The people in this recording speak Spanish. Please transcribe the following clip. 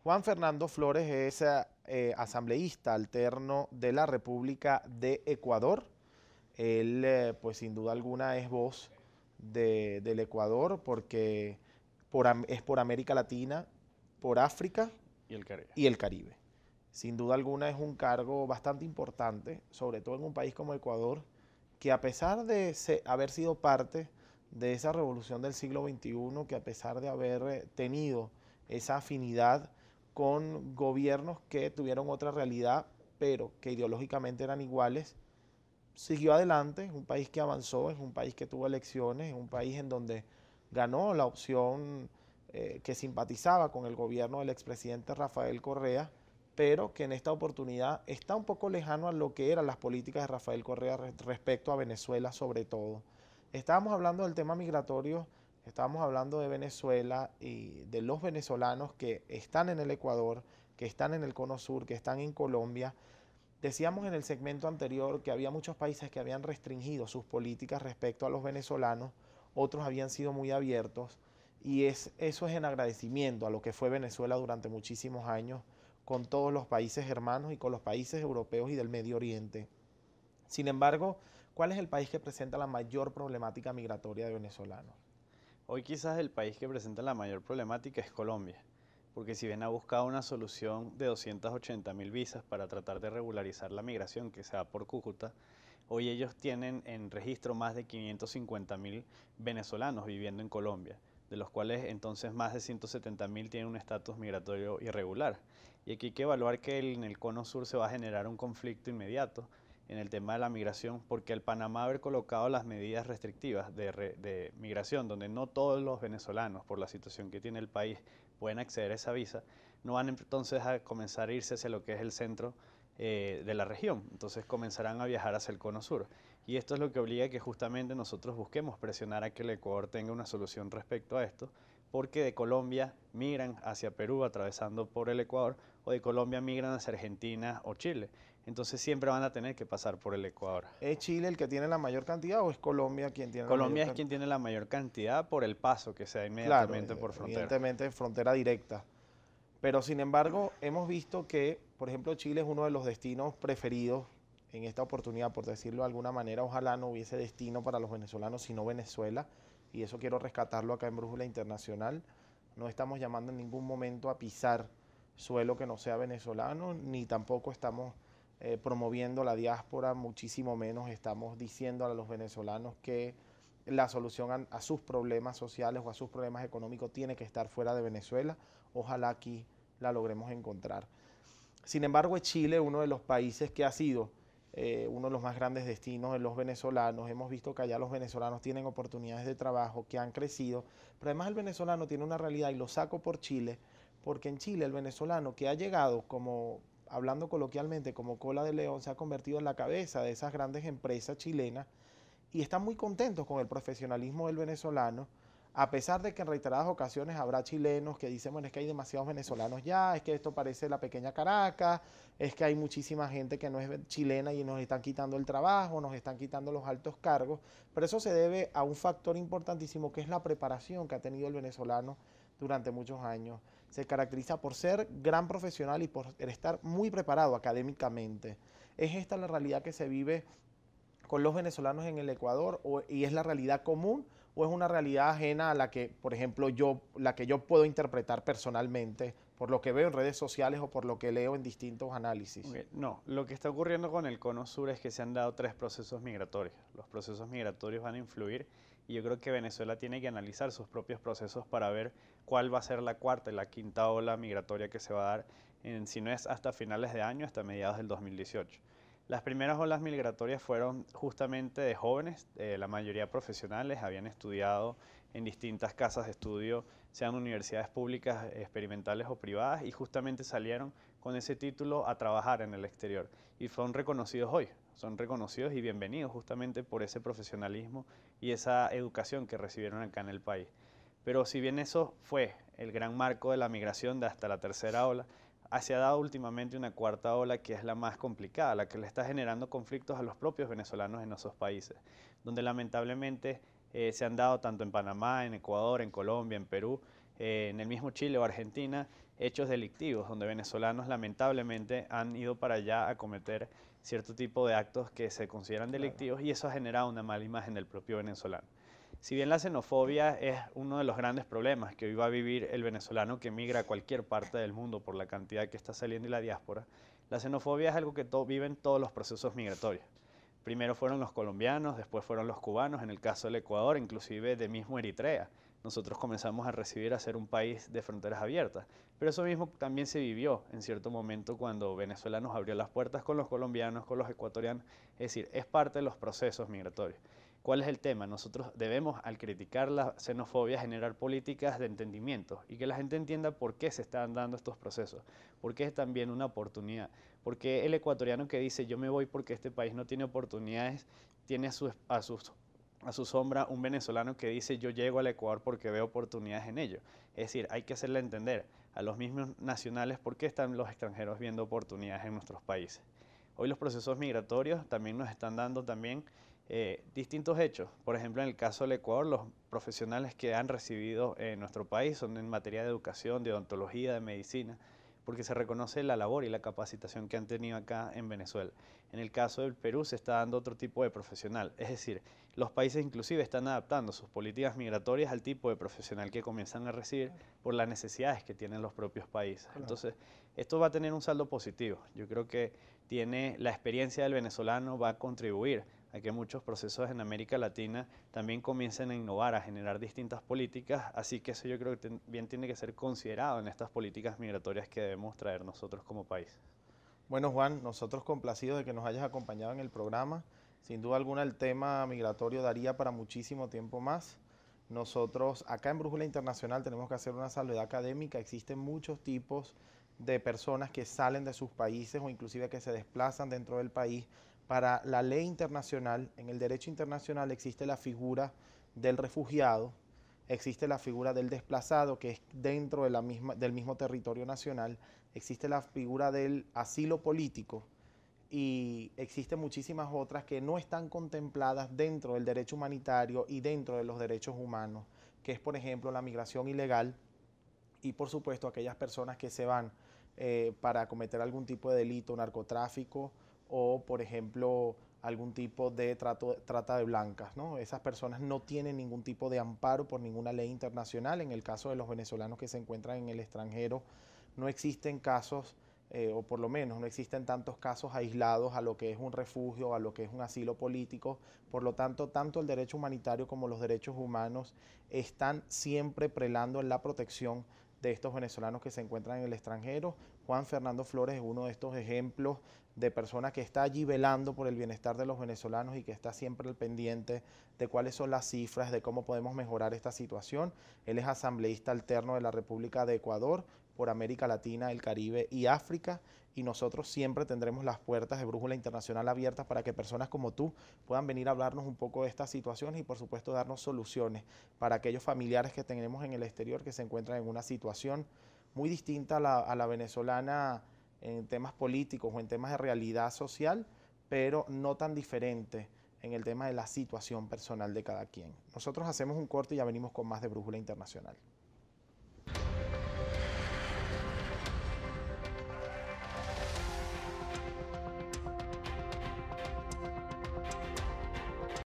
Juan Fernando Flores es asambleísta alterno de la República de Ecuador. Él, pues sin duda alguna, es voz del Ecuador porque es por América Latina, por África Y el Caribe. y el Caribe. Sin duda alguna es un cargo bastante importante, sobre todo en un país como Ecuador, que a pesar de haber sido parte de esa revolución del siglo XXI, que a pesar de haber tenido esa afinidad con gobiernos que tuvieron otra realidad, pero que ideológicamente eran iguales, siguió adelante. Es un país que avanzó, es un país que tuvo elecciones, es un país en donde ganó la opción que simpatizaba con el gobierno del expresidente Rafael Correa, pero que en esta oportunidad está un poco lejano a lo que eran las políticas de Rafael Correa respecto a Venezuela sobre todo. Estábamos hablando del tema migratorio, estábamos hablando de Venezuela y de los venezolanos que están en el Ecuador, que están en el Cono Sur, que están en Colombia. Decíamos en el segmento anterior que había muchos países que habían restringido sus políticas respecto a los venezolanos, otros habían sido muy abiertos, y eso es en agradecimiento a lo que fue Venezuela durante muchísimos años con todos los países hermanos y con los países europeos y del Medio Oriente. Sin embargo, ¿cuál es el país que presenta la mayor problemática migratoria de venezolanos? Hoy quizás el país que presenta la mayor problemática es Colombia, porque si bien ha buscado una solución de 280.000 visas para tratar de regularizar la migración que se da por Cúcuta, hoy ellos tienen en registro más de 550.000 venezolanos viviendo en Colombia, de los cuales entonces más de 170.000 tienen un estatus migratorio irregular. Y aquí hay que evaluar que en el cono sur se va a generar un conflicto inmediato en el tema de la migración, porque al Panamá haber colocado las medidas restrictivas de migración, donde no todos los venezolanos, por la situación que tiene el país, pueden acceder a esa visa, no van entonces a comenzar a irse hacia lo que es el centro de la región. Entonces comenzarán a viajar hacia el cono sur. Y esto es lo que obliga a que justamente nosotros busquemos presionar a que el Ecuador tenga una solución respecto a esto, porque de Colombia migran hacia Perú atravesando por el Ecuador, o de Colombia migran hacia Argentina o Chile. Entonces siempre van a tener que pasar por el Ecuador. ¿Es Chile el que tiene la mayor cantidad o es Colombia quien tiene la mayor Colombia es cantidad? quien tiene la mayor cantidad por el paso que se da Claro, inmediatamente por frontera. evidentemente frontera directa. Pero sin embargo, hemos visto que, por ejemplo, Chile es uno de los destinos preferidos en esta oportunidad, por decirlo de alguna manera. Ojalá no hubiese destino para los venezolanos, sino Venezuela. Y eso quiero rescatarlo acá en Brújula Internacional. No estamos llamando en ningún momento a pisar suelo que no sea venezolano, ni tampoco estamos promoviendo la diáspora, muchísimo menos estamos diciendo a los venezolanos que la solución a sus problemas sociales o a sus problemas económicos tiene que estar fuera de Venezuela. Ojalá aquí la logremos encontrar. Sin embargo, es Chile uno de los países que ha sido uno de los más grandes destinos de los venezolanos. Hemos visto que allá los venezolanos tienen oportunidades de trabajo que han crecido, pero además el venezolano tiene una realidad, y lo saco por Chile, porque en Chile el venezolano que ha llegado como, hablando coloquialmente, como cola de león, se ha convertido en la cabeza de esas grandes empresas chilenas y están muy contentos con el profesionalismo del venezolano, a pesar de que en reiteradas ocasiones habrá chilenos que dicen, bueno, es que hay demasiados venezolanos ya, es que esto parece la pequeña Caracas, es que hay muchísima gente que no es chilena y nos están quitando el trabajo, nos están quitando los altos cargos, pero eso se debe a un factor importantísimo que es la preparación que ha tenido el venezolano durante muchos años. Se caracteriza por ser gran profesional y por estar muy preparado académicamente. ¿Es esta la realidad que se vive con los venezolanos en el Ecuador y es la realidad común o es una realidad ajena a la que, por ejemplo, la que yo puedo interpretar personalmente por lo que veo en redes sociales o por lo que leo en distintos análisis? Okay. No, lo que está ocurriendo con el cono sur es que se han dado tres procesos migratorios. Los procesos migratorios van a influir y yo creo que Venezuela tiene que analizar sus propios procesos para ver cuál va a ser la cuarta y la quinta ola migratoria que se va a dar, si no es hasta finales de año, hasta mediados del 2018. Las primeras olas migratorias fueron justamente de jóvenes, la mayoría profesionales, habían estudiado en distintas casas de estudio, sean universidades públicas, experimentales o privadas, y justamente salieron con ese título a trabajar en el exterior. Y son reconocidos hoy, son reconocidos y bienvenidos justamente por ese profesionalismo y esa educación que recibieron acá en el país. Pero si bien eso fue el gran marco de la migración de hasta la tercera ola, se ha dado últimamente una cuarta ola que es la más complicada, la que le está generando conflictos a los propios venezolanos en esos países, donde lamentablemente se han dado tanto en Panamá, en Ecuador, en Colombia, en Perú, en el mismo Chile o Argentina, hechos delictivos, donde venezolanos lamentablemente han ido para allá a cometer cierto tipo de actos que se consideran delictivos y eso ha generado una mala imagen del propio venezolano. Si bien la xenofobia es uno de los grandes problemas que hoy va a vivir el venezolano que migra a cualquier parte del mundo por la cantidad que está saliendo y la diáspora, la xenofobia es algo que viven todos los procesos migratorios. Primero fueron los colombianos, después fueron los cubanos, en el caso del Ecuador, inclusive de mismo Eritrea. Nosotros comenzamos a recibir a ser un país de fronteras abiertas, pero eso mismo también se vivió en cierto momento cuando Venezuela nos abrió las puertas con los colombianos, con los ecuatorianos, es decir, es parte de los procesos migratorios. ¿Cuál es el tema? Nosotros debemos, al criticar la xenofobia, generar políticas de entendimiento y que la gente entienda por qué se están dando estos procesos, por qué es también una oportunidad, porque el ecuatoriano que dice yo me voy porque este país no tiene oportunidades, tiene a su sombra un venezolano que dice yo llego al Ecuador porque veo oportunidades en ello. Es decir, hay que hacerle entender a los mismos nacionales por qué están los extranjeros viendo oportunidades en nuestros países. Hoy los procesos migratorios también nos están dando también distintos hechos. Por ejemplo, en el caso del Ecuador, los profesionales que han recibido en nuestro país son en materia de educación, de odontología, de medicina, porque se reconoce la labor y la capacitación que han tenido acá en Venezuela. En el caso del Perú se está dando otro tipo de profesional, es decir, los países inclusive están adaptando sus políticas migratorias al tipo de profesional que comienzan a recibir por las necesidades que tienen los propios países. Entonces, esto va a tener un saldo positivo. Yo creo que tiene la experiencia del venezolano, va a contribuir a que muchos procesos en América Latina también comiencen a innovar, a generar distintas políticas, así que eso yo creo que también tiene que ser considerado en estas políticas migratorias que debemos traer nosotros como país. Bueno, Juan, nosotros complacidos de que nos hayas acompañado en el programa. Sin duda alguna el tema migratorio daría para muchísimo tiempo más. Nosotros acá en Brújula Internacional tenemos que hacer una salvedad académica. Existen muchos tipos de personas que salen de sus países o inclusive que se desplazan dentro del país. Para la ley internacional, en el derecho internacional existe la figura del refugiado, existe la figura del desplazado, que es dentro de del mismo territorio nacional, existe la figura del asilo político y existen muchísimas otras que no están contempladas dentro del derecho humanitario y dentro de los derechos humanos, que es por ejemplo la migración ilegal y por supuesto aquellas personas que se van para cometer algún tipo de delito, narcotráfico o por ejemplo algún tipo de trata de blancas, ¿no? Esas personas no tienen ningún tipo de amparo por ninguna ley internacional. En el caso de los venezolanos que se encuentran en el extranjero, no existen casos, o por lo menos no existen tantos casos aislados a lo que es un refugio, a lo que es un asilo político. Por lo tanto, tanto el derecho humanitario como los derechos humanos están siempre prelando en la protección de estos venezolanos que se encuentran en el extranjero. Juan Fernando Flores es uno de estos ejemplos de persona que está allí velando por el bienestar de los venezolanos y que está siempre al pendiente de cuáles son las cifras, de cómo podemos mejorar esta situación. Él es asambleísta alterno de la República de Ecuador por América Latina, el Caribe y África, y nosotros siempre tendremos las puertas de Brújula Internacional abiertas para que personas como tú puedan venir a hablarnos un poco de estas situaciones y por supuesto darnos soluciones para aquellos familiares que tenemos en el exterior que se encuentran en una situación muy distinta a la venezolana en temas políticos o en temas de realidad social, pero no tan diferente en el tema de la situación personal de cada quien. Nosotros hacemos un corte y ya venimos con más de Brújula Internacional.